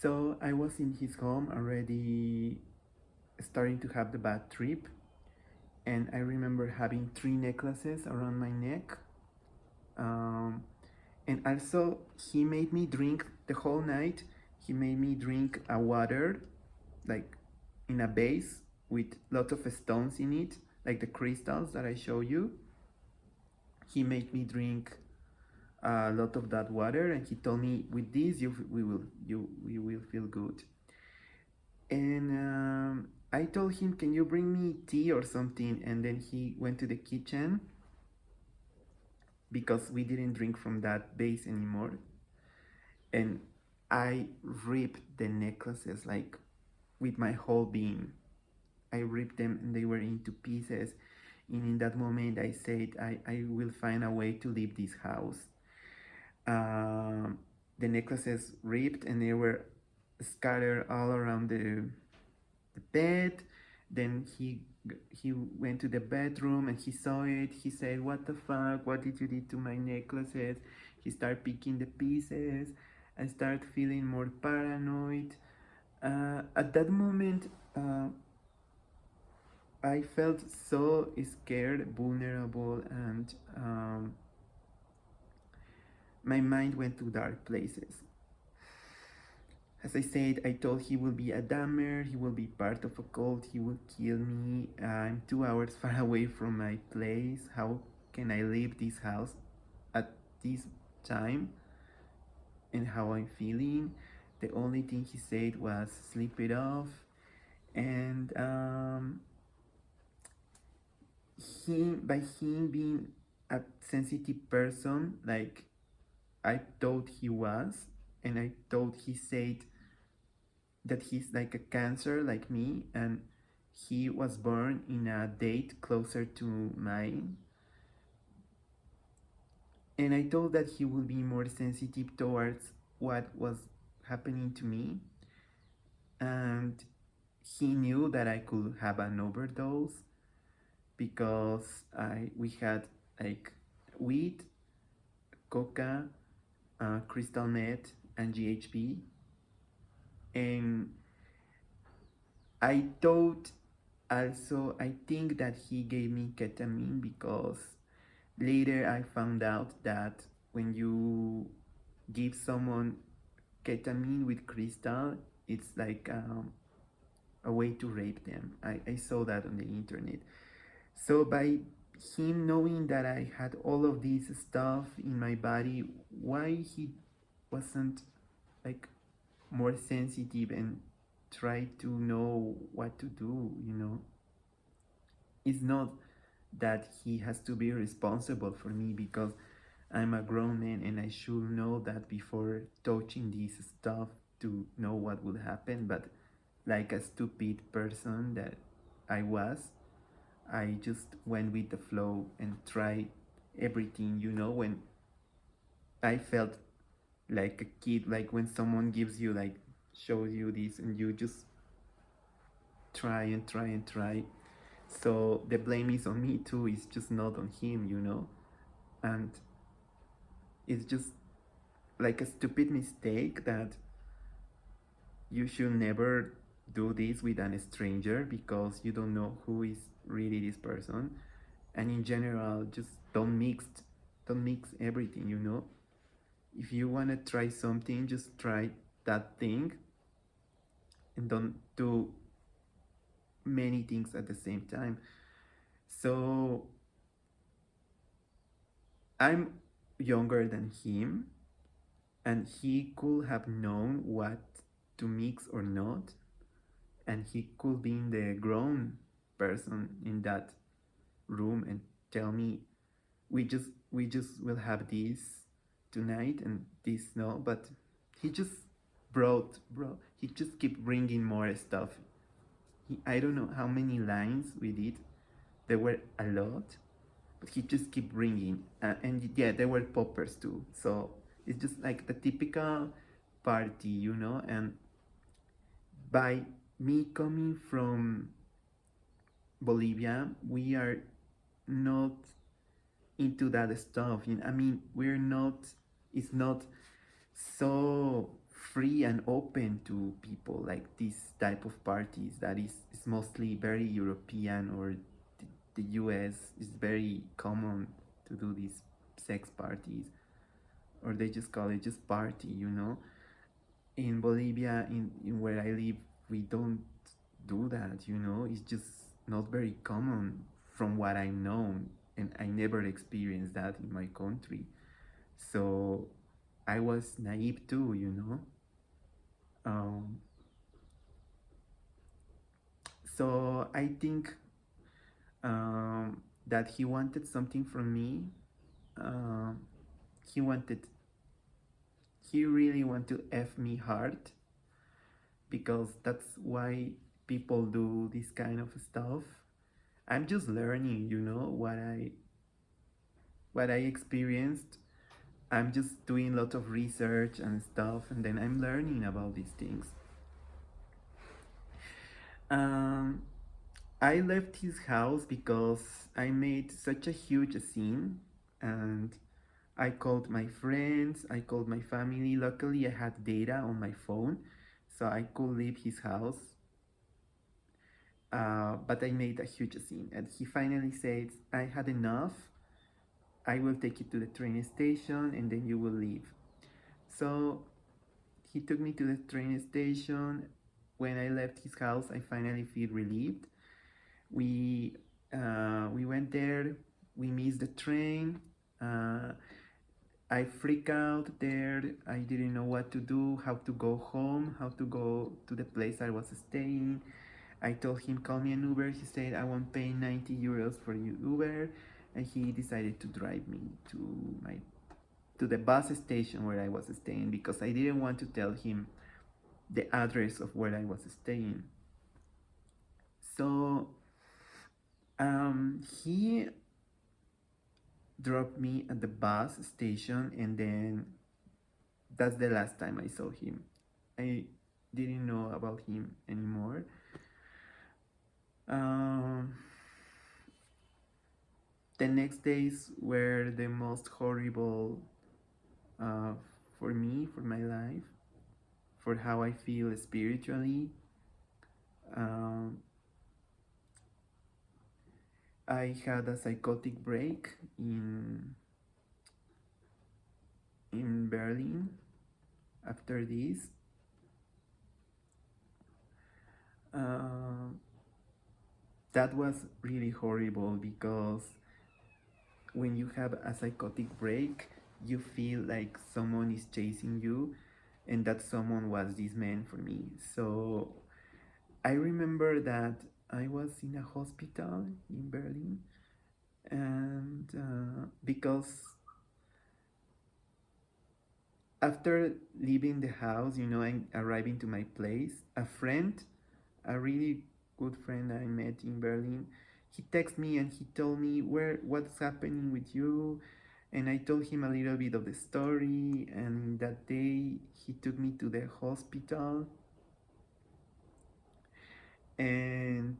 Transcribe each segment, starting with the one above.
So I was in his home already starting to have the bad trip, and I remember having three necklaces around my neck. Um, and also, he made me drink the whole night. He made me drink a water, like in a vase with lots of stones in it, like the crystals that I show you. He made me drink a lot of that water, and he told me, "With this, you will feel good." And I told him, "Can you bring me tea or something?" And then he went to the kitchen because we didn't drink from that vase anymore. And I ripped the necklaces like with my whole being. I ripped them and they were into pieces. And in that moment, I said, I will find a way to leave this house. Um, the necklaces ripped and they were scattered all around the bed. Then he went to the bedroom and he saw it. He said, "What the fuck? What did you do to my necklaces?" He started picking the pieces. I started feeling more paranoid. At that moment, I felt so scared, vulnerable, and my mind went to dark places. As I said, I told he will be a dammer, he will be part of a cult, he will kill me. I'm 2 hours far away from my place. How can I leave this house at this time? And how I'm feeling. The only thing he said was sleep it off. And by him being a sensitive person, like I thought he was, and I thought he said that he's like a cancer like me, and he was born in a date closer to mine. And I thought that he would be more sensitive towards what was happening to me. And he knew that I could have an overdose because we had like weed, coca, crystal meth, and GHB. And I thought also, I think that he gave me ketamine because later I found out that when you give someone ketamine with crystal, it's like a way to rape them. I saw that on the internet. So by him knowing that I had all of this stuff in my body, why he wasn't like more sensitive and try to know what to do, you know? It's not that he has to be responsible for me because I'm a grown man and I should know that before touching this stuff to know what would happen. But like a stupid person that I was, I just went with the flow and tried everything, you know, when I felt like a kid, like when someone gives you, like, shows you this and you just try and try and try. So the blame is on me too, it's just not on him, you know? And it's just like a stupid mistake that you should never do this with a stranger because you don't know who is really this person. And in general, just don't mix everything, you know? If you want to try something, just try that thing and don't do many things at the same time. So I'm younger than him, and he could have known what to mix or not, and he could be the grown person in that room and tell me, we just will have this tonight and this no. But he just he just keep bringing more stuff. I don't know how many lines we did. There were a lot, but he just keep bringing, and yeah, there were poppers too. So it's just like the typical party, you know. And by me coming from Bolivia, we are not into that stuff. I mean, we're not. It's not so free and open to people, like this type of parties that is mostly very European, or the US is very common to do these sex parties, or they just call it just party, you know. In Bolivia, in where I live, we don't do that, you know. It's just not very common from what I know, and I never experienced that in my country. So I was naive too, you know. Um, so I think that he wanted something from me. Um, he wanted, he really wanted to F me hard, because that's why people do this kind of stuff. I'm just learning, you know, what I experienced. I'm just doing a lot of research and stuff, and then I'm learning about these things. Um, I left his house because I made such a huge scene, and I called my friends, I called my family. Luckily, I had data on my phone, so I could leave his house. But I made a huge scene, and he finally said, I had enough. I will take you to the train station, and then you will leave. So he took me to the train station. When I left his house, I finally feel relieved. We went there. We missed the train. I freak out there. I didn't know what to do, how to go home, how to go to the place I was staying. I told him, call me an Uber. He said, I won't pay 90 euros for your Uber. And he decided to drive me to the bus station where I was staying, because I didn't want to tell him the address of where I was staying. So he dropped me at the bus station, and then that's the last time I saw him. I didn't know about him anymore. The next days were the most horrible for me, for my life, for how I feel spiritually. I had a psychotic break in Berlin after this. That was really horrible, because when you have a psychotic break, you feel like someone is chasing you, and that someone was this man for me. So I remember that I was in a hospital in Berlin, and because after leaving the house, you know, and arriving to my place, a really good friend I met in Berlin, he texted me and he told me what's happening with you, and I told him a little bit of the story. And that day he took me to the hospital, and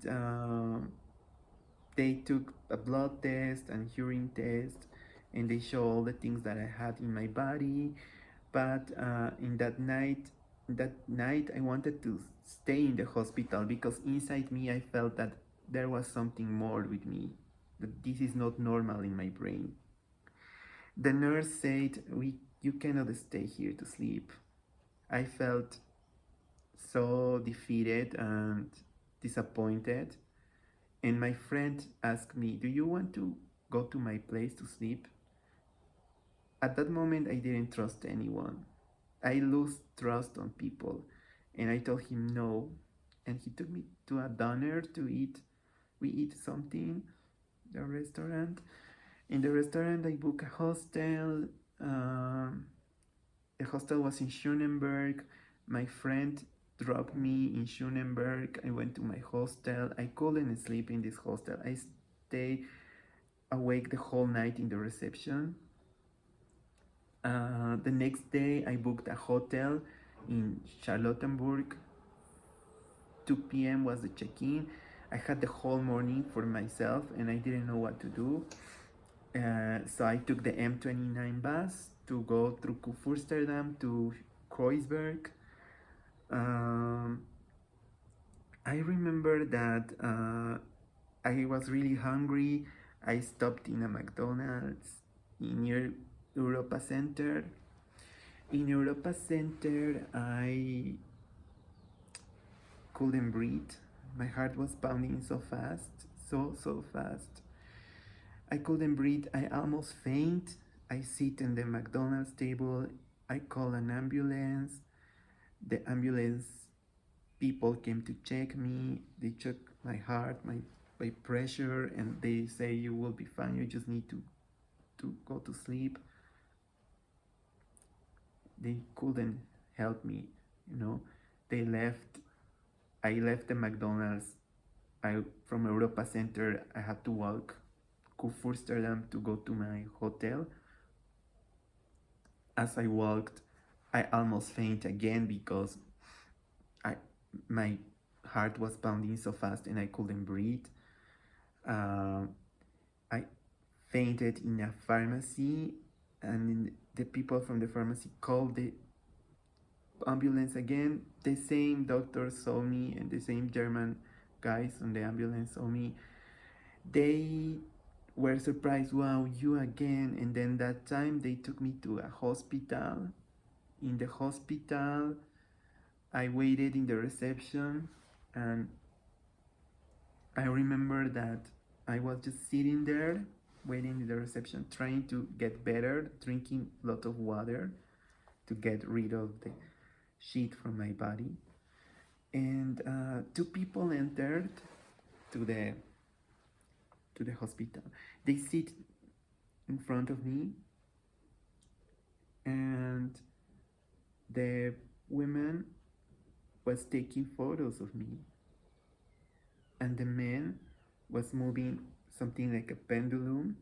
they took a blood test and urine test, and they show all the things that I had in my body. But in that night I wanted to stay in the hospital, because inside me I felt that there was something more with me, that this is not normal in my brain. The nurse said, you cannot stay here to sleep. I felt so defeated and disappointed, and my friend asked me, do you want to go to my place to sleep? At that moment I didn't trust anyone. I lost trust on people, and I told him no, and he took me to a diner to eat. We eat something, a restaurant. In the restaurant, I booked a hostel. The hostel was in Schönenberg. My friend dropped me in Schönenberg. I went to my hostel. I couldn't sleep in this hostel. I stayed awake the whole night in the reception. The next day, I booked a hotel in Charlottenburg. 2 p.m. was the check-in. I had the whole morning for myself, and I didn't know what to do. So I took the M29 bus to go through Kurfürstendamm to Kreuzberg. Um, I remember that I was really hungry. I stopped in a McDonald's near Europa Center. In Europa Center, I couldn't breathe. My heart was pounding so fast, so fast. I couldn't breathe. I almost faint. I sit in the McDonald's table. I call an ambulance. The ambulance people came to check me. They check my heart, my pressure, and they say you will be fine. You just need to go to sleep. They couldn't help me, you know. They left. I left the McDonald's. I from Europa Center. I had to walk Kurfürstendamm to go to my hotel. As I walked, I almost faint again because I my heart was pounding so fast and I couldn't breathe. I fainted in a pharmacy, and the people from the pharmacy called the ambulance again. The same doctor saw me, and the same German guys on the ambulance saw me. They were surprised, wow, you again. And then that time they took me to a hospital. In the hospital, I waited in the reception, and I remember that I was just sitting there waiting in the reception, trying to get better, drinking a lot of water to get rid of the shit from my body. And two people entered to the hospital. They sit in front of me, and the woman was taking photos of me, and the man was moving something like a pendulum,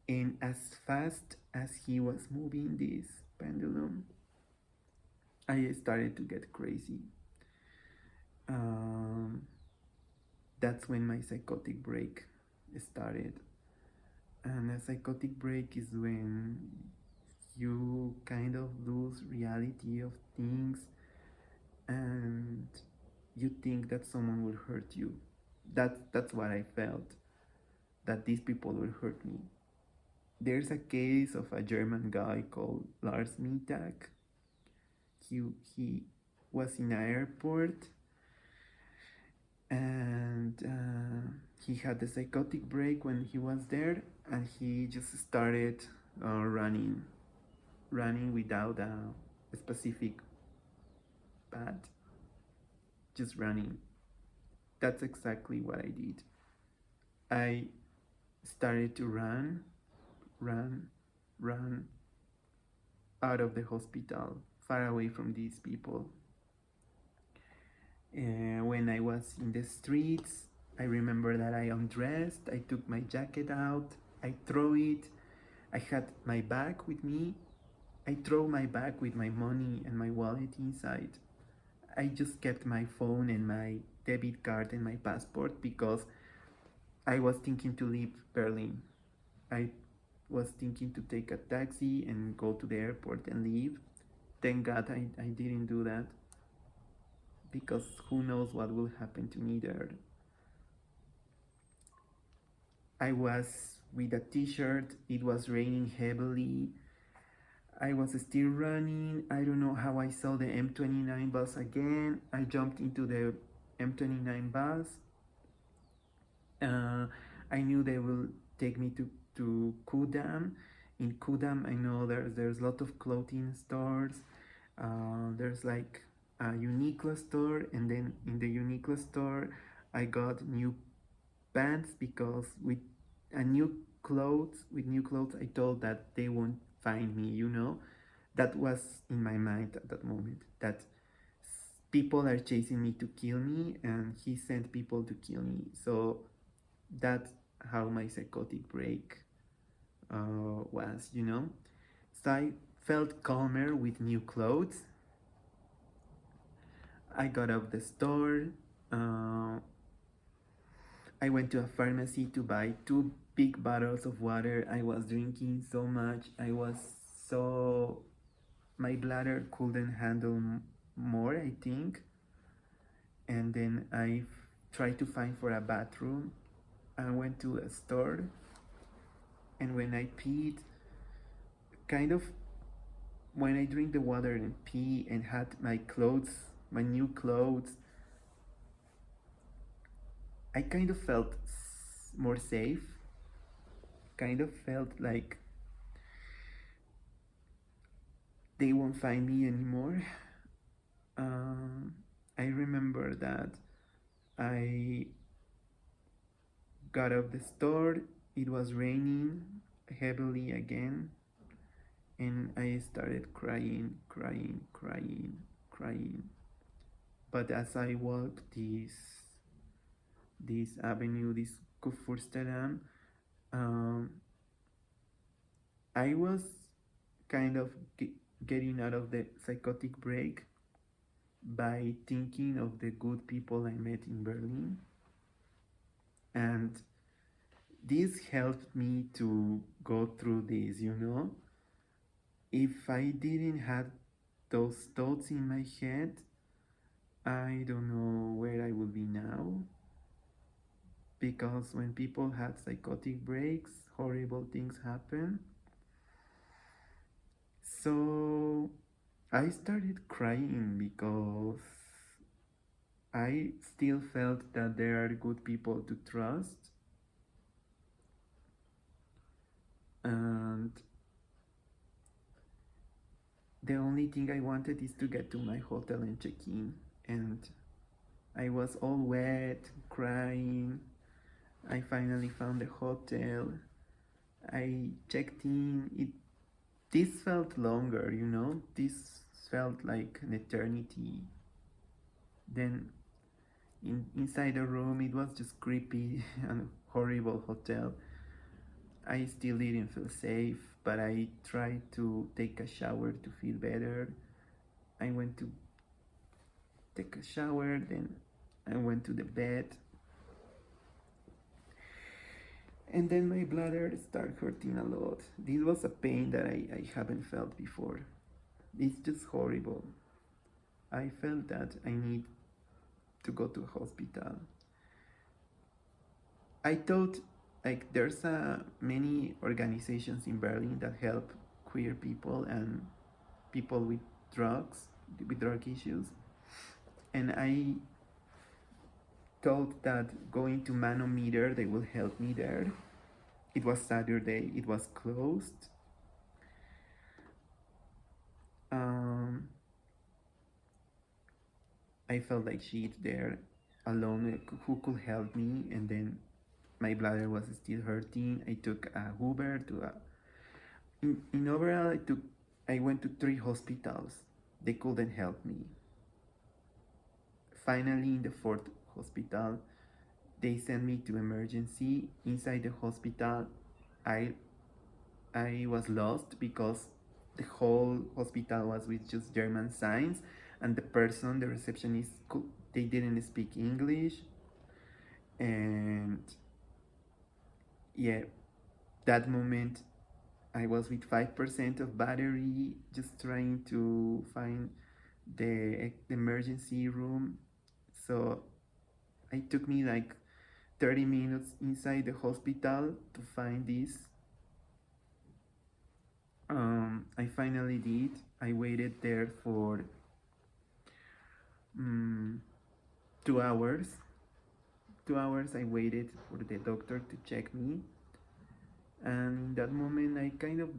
and as fast as he was moving this pendulum, I started to get crazy. That's when my psychotic break started. And a psychotic break is when you kind of lose reality of things, and you think that someone will hurt you. That's what I felt, that these people will hurt me. There's a case of a German guy called Lars Mittag. He was in an airport, and he had a psychotic break when he was there, and he just started running without a specific path, just running. That's exactly what I did. I started to run out of the hospital, far away from these people. When I was in the streets, I remember that I undressed, I took my jacket out, I threw it. I had my bag with me. I threw my bag with my money and my wallet inside. I just kept my phone and my debit card and my passport because I was thinking to leave Berlin. I was thinking to take a taxi and go to the airport and leave. Thank God I didn't do that, because who knows what will happen to me there. I was with a t-shirt, it was raining heavily. I was still running. I don't know how I saw the M29 bus again. I jumped into the M29 bus. I knew they will take me to Kudam. In Kudam, I know there's a lot of clothing stores. There's like a Uniqlo store, and then in the Uniqlo store, I got new pants, because with new clothes, I told that they won't find me. That was in my mind at that moment, that people are chasing me to kill me, and he sent people to kill me. So that's how my psychotic break was. So I felt calmer with new clothes. I got out of the store. I went to a pharmacy to buy 2 big bottles of water. I was drinking so much. My bladder couldn't handle more, I think. And then tried to find for a bathroom. I went to a store, and when I peed, kind of when I drink the water and pee and had my clothes, my new clothes, I kind of felt more safe. Kind of felt like they won't find me anymore. Um, I remember that I got out of the store. It was raining heavily again, and I started crying, crying, crying, crying. But as I walked this avenue, this Kufursteram, um, I was kind of getting out of the psychotic break by thinking of the good people I met in Berlin. And this helped me to go through this, you know. If I didn't have those thoughts in my head, I don't know where I would be now. Because when people have psychotic breaks, horrible things happen. So I started crying because I still felt that there are good people to trust. And the only thing I wanted is to get to my hotel and check in. And I was all wet, crying. I finally found the hotel. I checked in. This felt longer, you know? This felt like an eternity. Then inside the room, it was just creepy and horrible hotel. I still didn't feel safe, but I tried to take a shower to feel better. I went to take a shower, then I went to the bed. And then my bladder started hurting a lot. This was a pain that I haven't felt before. It's just horrible. I felt that I need to go to a hospital. I thought like there's many organizations in Berlin that help queer people and people with drug issues. And I thought that going to Manometer, they will help me there. It was Saturday, it was closed. I felt like shit there alone. Who could help me? And then my bladder was still hurting. I took a Uber to a. In overall, I went to 3 hospitals. They couldn't help me. Finally, in the fourth hospital, they sent me to emergency. Inside the hospital, I was lost because the whole hospital was with just German signs, and the receptionist, they didn't speak English. And yeah, that moment I was with 5% of battery, just trying to find the emergency room. So it took me like 30 minutes inside the hospital to find this. I finally did. I waited there for 2 hours. 2 hours I waited for the doctor to check me. And in that moment, I kind of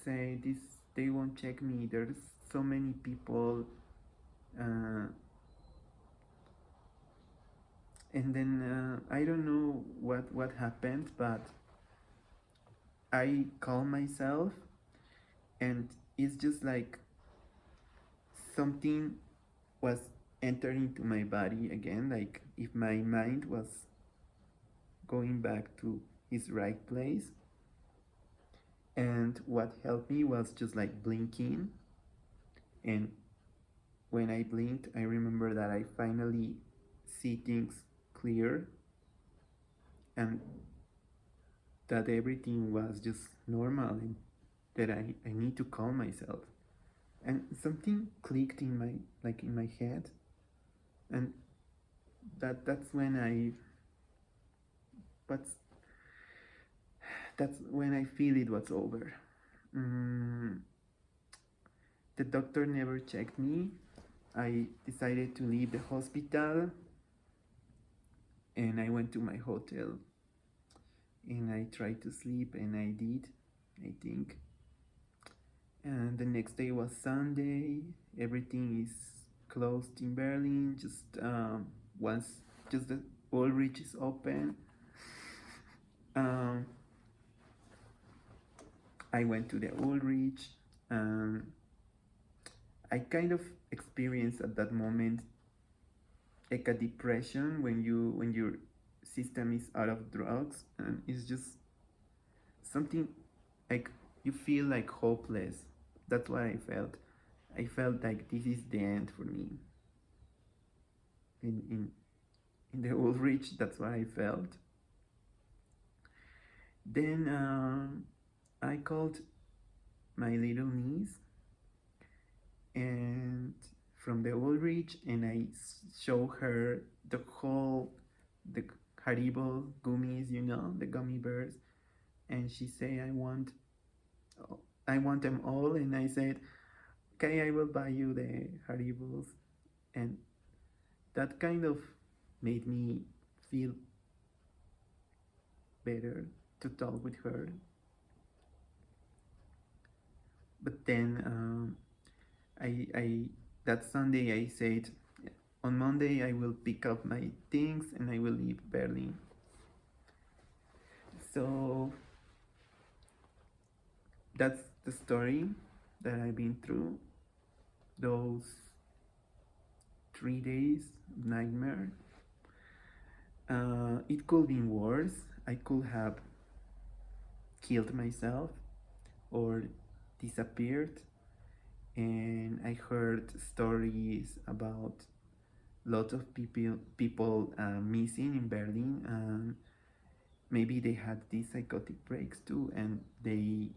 say, they won't check me. There's so many people. And then I don't know what happened, but I calm myself, and it's just like something was entering into my body again, like if my mind was going back to its right place. And what helped me was just like blinking. And when I blinked, I remember that I finally see things clear, and that everything was just normal, and that I need to calm myself. and something clicked in my in my head, and that's when what's that's when I feel it was over. mm, the doctor never checked me. I decided to leave the hospital, and I went to my hotel, and I tried to sleep, and I did, I think. And the next day was Sunday. Everything is closed in Berlin. Once just the Ulrich is open. Um, I went to the Ulrich. Um, I kind of experienced at that moment like a depression when your system is out of drugs, and it's just something like you feel like hopeless. That's what I felt. I felt like this is the end for me. In the Ulrich, that's what I felt. Then I called my little niece and from the Ulrich, and I show her the Haribo gummies, the gummy bears, and she say I want them all, and I said, okay, I will buy you the Haribos, and that kind of made me feel better to talk with her. But then I that Sunday I said, on Monday I will pick up my things and I will leave Berlin. So that's the story that I've been through. Those 3 days of nightmare. It could be worse. I could have killed myself or disappeared. And I heard stories about lots of people missing in Berlin. Maybe they had these psychotic breaks too, and they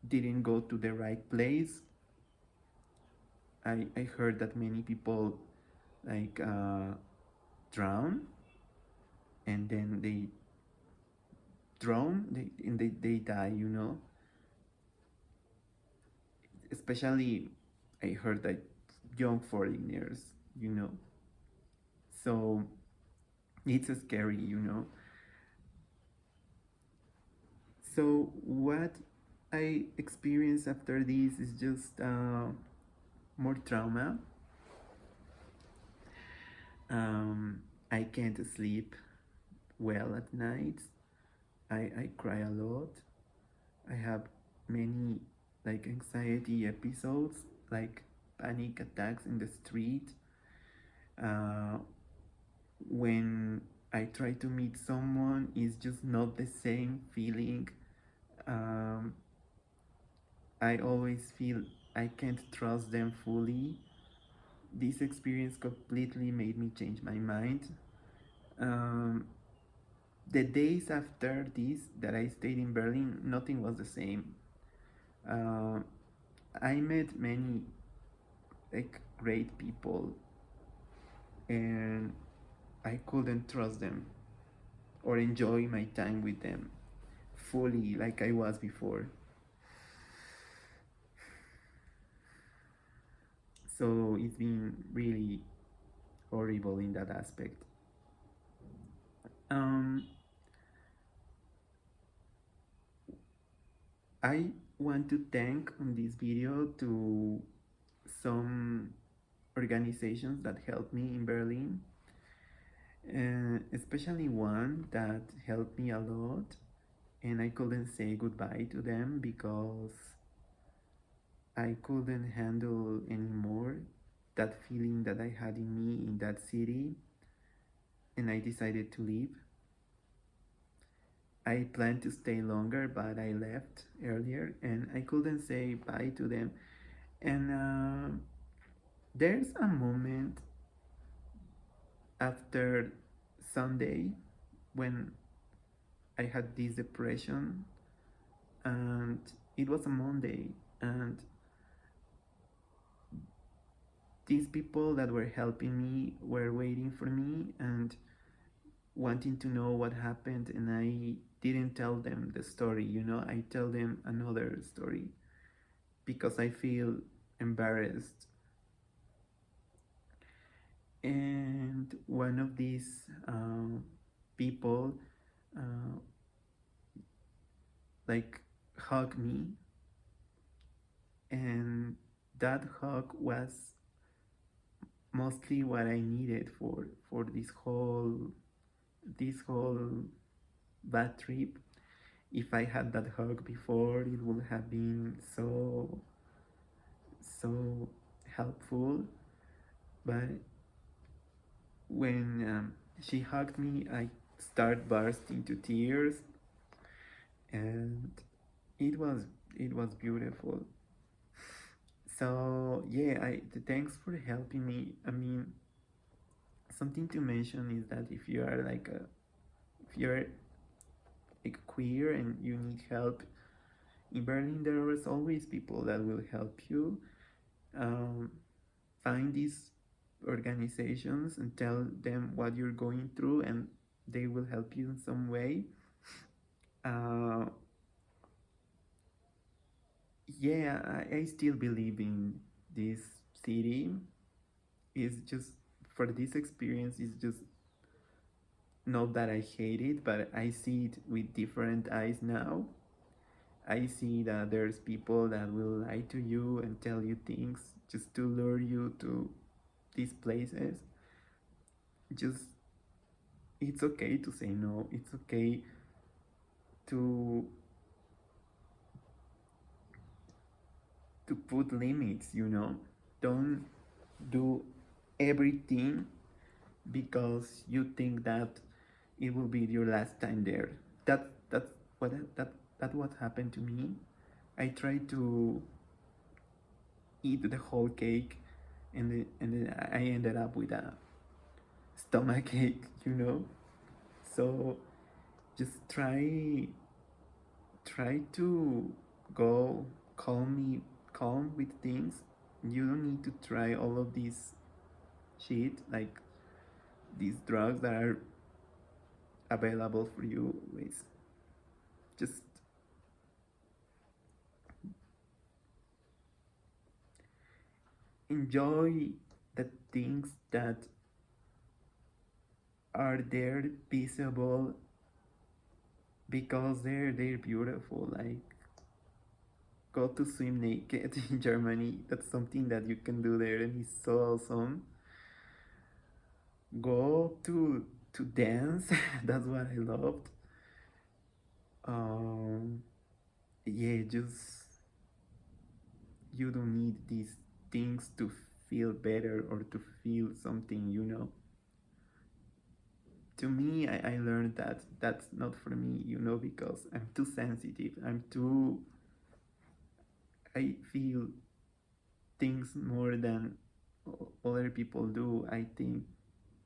didn't go to the right place. I heard that many people like drown, and then they they die, especially I heard that young foreigners, you know so it's scary. So what I experienced after this is just more trauma. I can't sleep well at night. I cry a lot. I have many like anxiety episodes, like panic attacks in the street. Uh, when I try to meet someone, it's just not the same feeling. Um, I always feel I can't trust them fully. This experience completely made me change my mind. Um, the days after this that I stayed in Berlin, nothing was the same. Uh, I met many like great people, and I couldn't trust them or enjoy my time with them fully like I was before. So it's been really horrible in that aspect. Um, I want to thank on this video to some organizations that helped me in Berlin, especially one that helped me a lot, and I couldn't say goodbye to them because I couldn't handle anymore that feeling that I had in me in that city, and I decided to leave. I planned to stay longer, but I left earlier, and I couldn't say bye to them. And there's a moment after Sunday when I had this depression, and it was a Monday, and these people that were helping me were waiting for me and wanting to know what happened, and I didn't tell them the story, I tell them another story because I feel embarrassed. And one of these people uh, like hugged me, and that hug was mostly what I needed for this whole bad trip. If I had that hug before, it would have been so helpful. But when she hugged me, I started bursting into tears, and it was it was beautiful. So yeah, thanks for helping me. I mean, something to mention is that if you're like queer and you need help in Berlin, there is always people that will help you. Um, Find these organizations and tell them what you're going through, and they will help you in some way. Uh, yeah, I still believe in this city. It's just for this experience. It's just not that I hate it, but I see it with different eyes now. I see that there's people that will lie to you and tell you things just to lure you to these places. Just it's okay to say no. It's okay to to put limits. Don't do everything because you think that it will be your last time there. That's what happened to me. I tried to eat the whole cake, and then I ended up with a stomach ache. So just try to go calm with things. You don't need to try all of this shit, like these drugs that are available for you. Just enjoy the things that are there visible because they're beautiful. Like, go to swim naked in Germany. That's something that you can do there, and it's so awesome. Go to dance. That's what I loved. um yeah, just you don't need these things to feel better or to feel something. To me, I learned that that's not for me, because I'm too sensitive. I feel things more than other people do, I think.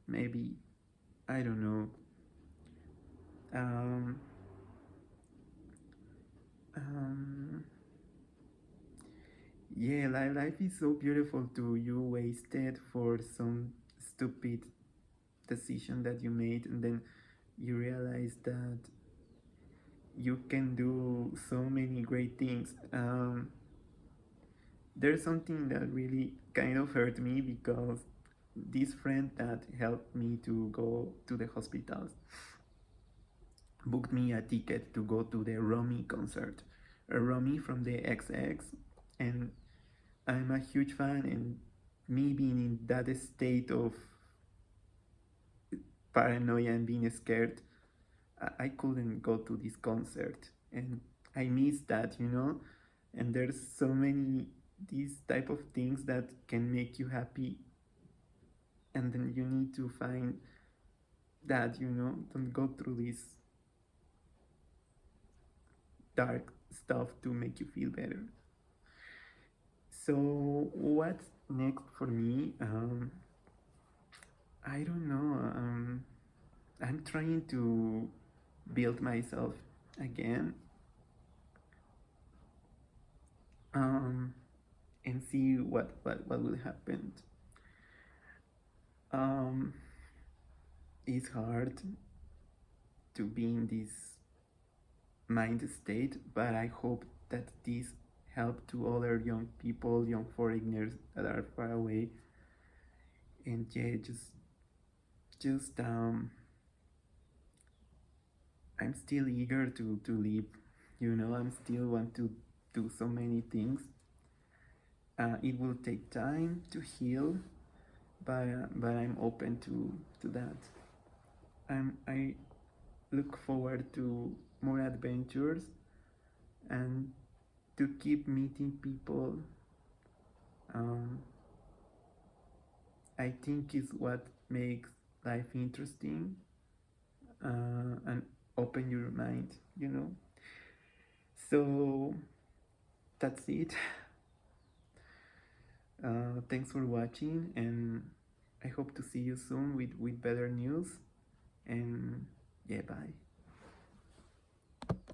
Maybe, I don't know. um um yeah, life is so beautiful too. You wasted for some stupid decision that you made, and then you realize that you can do so many great things. There's something that really kind of hurt me because this friend that helped me to go to the hospitals booked me a ticket to go to the Romy concert, a Romy from the XX, and I'm a huge fan. And me being in that state of paranoia and being scared, I couldn't go to this concert, and I missed that. And there's so many these type of things that can make you happy, and then you need to find that. Don't go through this dark stuff to make you feel better. So what's next for me? I don't know. I'm trying to build myself again, um, and see what will happen. Um, it's hard to be in this mind state, but I hope that this help to other young people, young foreigners that are far away, and yeah, just I'm still eager to live. You know, I'm still want to do so many things. It will take time to heal, but I'm open to that. I look forward to more adventures and to keep meeting people. Um, I think is what makes life interesting, and open your mind. You know. So that's it. Thanks for watching, and I hope to see you soon with better news. And yeah, bye.